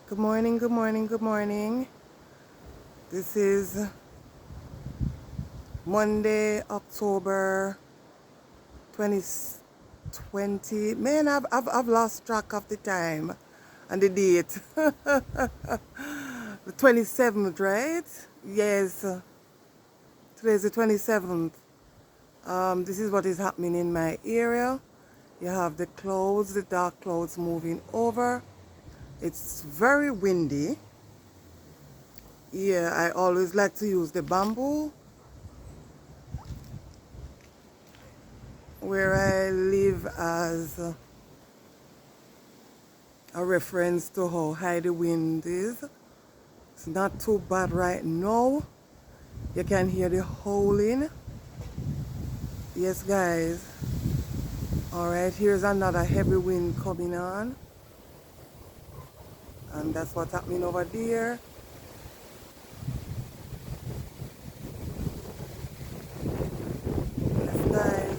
Good morning, good morning, good morning. This is Monday, October 2020. Man, I've lost track of the time and the date. The 27th, right? Yes, today's the 27th. This is what is happening in my area. You have the clouds, the dark clouds moving over. It's very windy. Yeah, I always like to use the bamboo where I live as a reference to how high the wind is. It's not too bad right now. You can hear the howling. Yes, guys. All right, here's another heavy wind coming on. And that's what's happening over there. Yes, guys.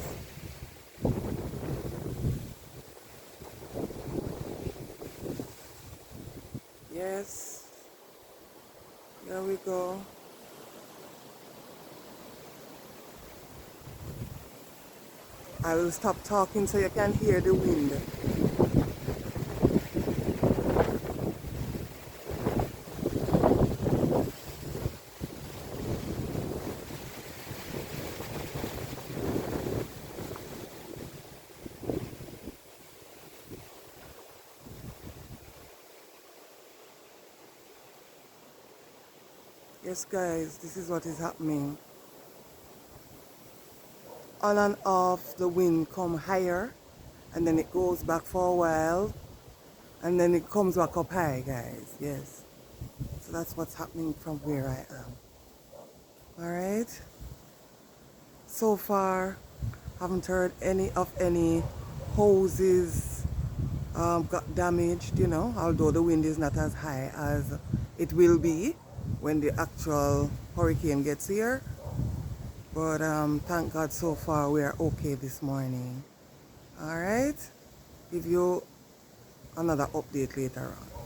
Yes. Here we go. I will stop talking so you can hear the wind. Yes, guys, this is what is happening. On and off, the wind come higher, and then it goes back for a while, and then it comes back up high, guys. Yes. So that's what's happening from where I am. All right. So far, haven't heard any hoses got damaged, although the wind is not as high as it will be when the actual hurricane gets here. But thank God so far we are okay this morning. All right. Give you another update later on.